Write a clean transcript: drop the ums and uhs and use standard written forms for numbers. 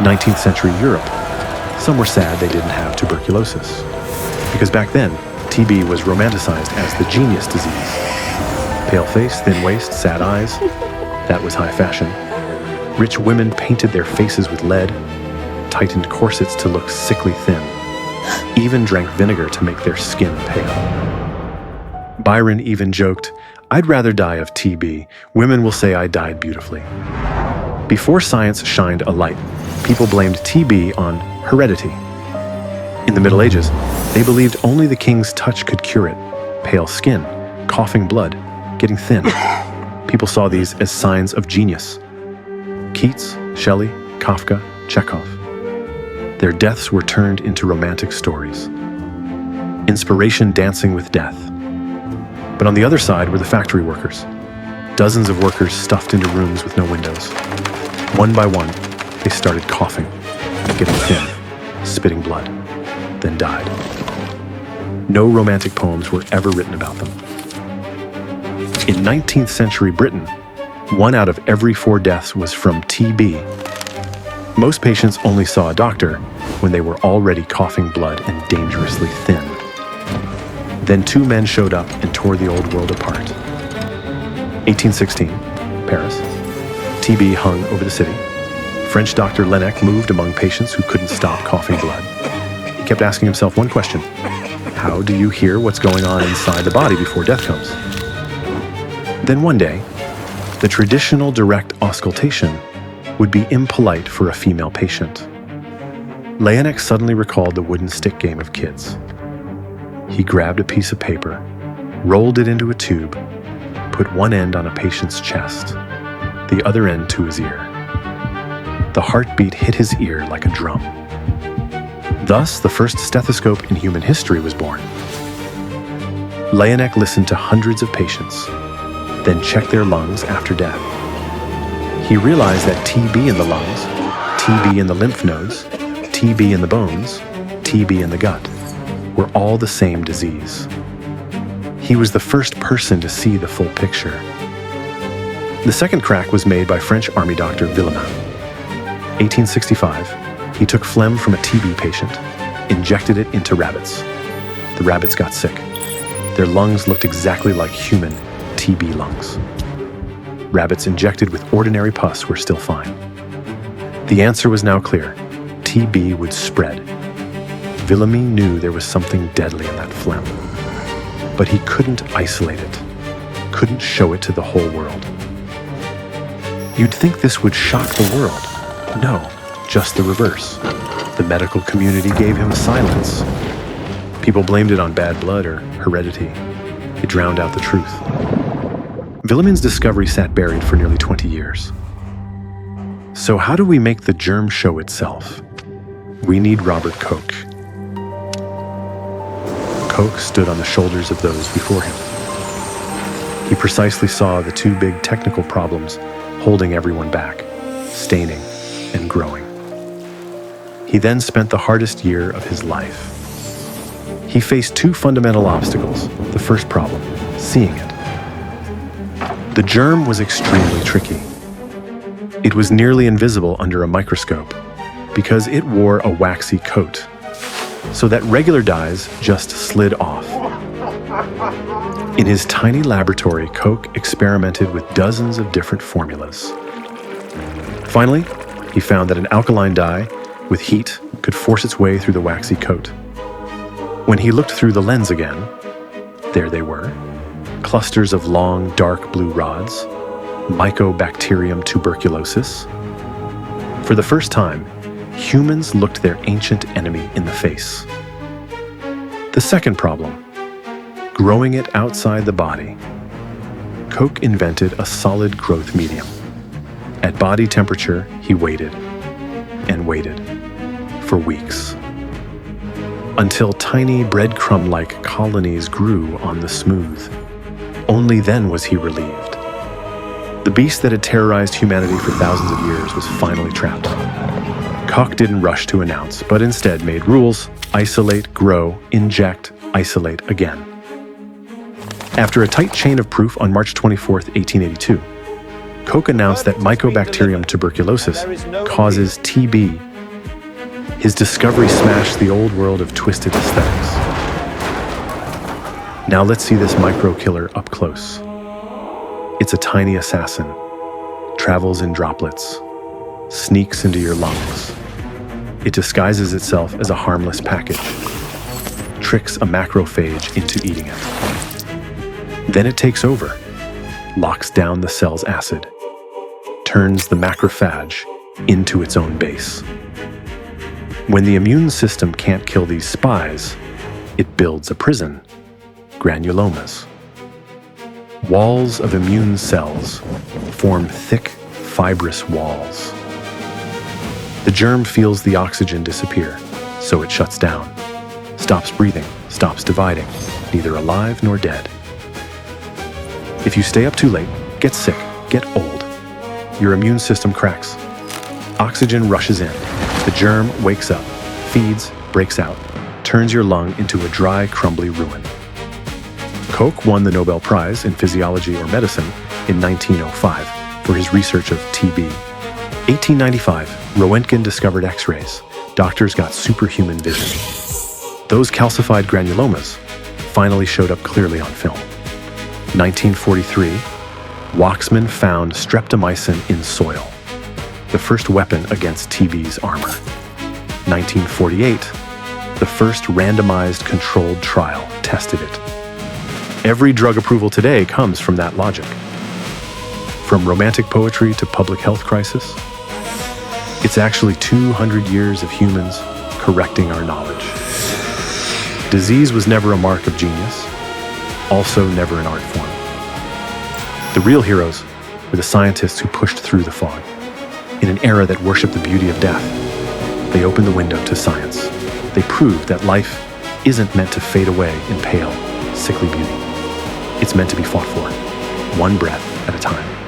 19th century Europe, some were sad they didn't have tuberculosis. Because back then, TB was romanticized as the genius disease. Pale face, thin waist, sad eyes, that was high fashion. Rich women painted their faces with lead, tightened corsets to look sickly thin, even drank vinegar to make their skin pale. Byron even joked, "I'd rather die of TB. Women will say I died beautifully." Before science shined a light, people blamed TB on heredity. In the Middle Ages, they believed only the king's touch could cure it. Pale skin, coughing blood, getting thin. People saw these as signs of genius. Keats, Shelley, Kafka, Chekhov. Their deaths were turned into romantic stories. Inspiration dancing with death. But on the other side were the factory workers. Dozens of workers stuffed into rooms with no windows. One by one, they started coughing, getting thin, spitting blood, then died. No romantic poems were ever written about them. In 19th century Britain, 1 out of every 4 deaths was from TB. Most patients only saw a doctor when they were already coughing blood and dangerously thin. Then 2 men showed up and tore the old world apart. 1816, Paris. TB hung over the city. French doctor Laennec moved among patients who couldn't stop coughing blood. He kept asking himself one question: how do you hear what's going on inside the body before death comes? Then one day, the traditional direct auscultation would be impolite for a female patient. Laennec suddenly recalled the wooden stick game of kids. He grabbed a piece of paper, rolled it into a tube, put one end on a patient's chest, the other end to his ear. The heartbeat hit his ear like a drum. Thus, the first stethoscope in human history was born. Laennec listened to hundreds of patients, then checked their lungs after death. He realized that TB in the lungs, TB in the lymph nodes, TB in the bones, TB in the gut were all the same disease. He was the first person to see the full picture. The second crack was made by French army doctor Villemin. 1865, he took phlegm from a TB patient, injected it into rabbits. The rabbits got sick. Their lungs looked exactly like human TB lungs. Rabbits injected with ordinary pus were still fine. The answer was now clear. TB would spread. Villemin knew there was something deadly in that phlegm. But he couldn't isolate it, couldn't show it to the whole world. You'd think this would shock the world. No, just the reverse. The medical community gave him silence. People blamed it on bad blood or heredity. It drowned out the truth. Villemin's discovery sat buried for nearly 20 years. So how do we make the germ show itself? We need Robert Koch. Koch stood on the shoulders of those before him. He precisely saw the 2 big technical problems holding everyone back: staining and growing. He then spent the hardest year of his life. He faced 2 fundamental obstacles. The first problem, seeing it. The germ was extremely tricky. It was nearly invisible under a microscope because it wore a waxy coat, so that regular dyes just slid off. In his tiny laboratory, Koch experimented with dozens of different formulas. Finally, he found that an alkaline dye with heat could force its way through the waxy coat. When he looked through the lens again, there they were, clusters of long, dark blue rods, Mycobacterium tuberculosis. For the first time, humans looked their ancient enemy in the face. The second problem, growing it outside the body. Koch invented a solid growth medium. At body temperature, he waited and waited for weeks, until tiny breadcrumb-like colonies grew on the smooth. Only then was he relieved. The beast that had terrorized humanity for thousands of years was finally trapped. Koch didn't rush to announce, but instead made rules: isolate, grow, inject, isolate again. After a tight chain of proof on March 24, 1882, Koch announced that Mycobacterium tuberculosis causes TB His discovery smashed the old world of twisted aesthetics. Now let's see this micro-killer up close. It's a tiny assassin, travels in droplets, sneaks into your lungs. It disguises itself as a harmless package, tricks a macrophage into eating it. Then it takes over, locks down the cell's acid, turns the macrophage into its own base. When the immune system can't kill these spies, it builds a prison, granulomas. Walls of immune cells form thick, fibrous walls. The germ feels the oxygen disappear, so it shuts down, stops breathing, stops dividing, neither alive nor dead. If you stay up too late, get sick, get old, your immune system cracks. Oxygen rushes in, the germ wakes up, feeds, breaks out, turns your lung into a dry, crumbly ruin. Koch won the Nobel Prize in Physiology or Medicine in 1905 for his research of TB. 1895, Roentgen discovered X-rays. Doctors got superhuman vision. Those calcified granulomas finally showed up clearly on film. 1943, Waxman found streptomycin in soil, the first weapon against TB's armor. 1948, the first randomized controlled trial tested it. Every drug approval today comes from that logic. From romantic poetry to public health crisis, it's actually 200 years of humans correcting our knowledge. Disease was never a mark of genius, also never an art form. The real heroes were the scientists who pushed through the fog. In an era that worshipped the beauty of death, they opened the window to science. They proved that life isn't meant to fade away in pale, sickly beauty. It's meant to be fought for, one breath at a time.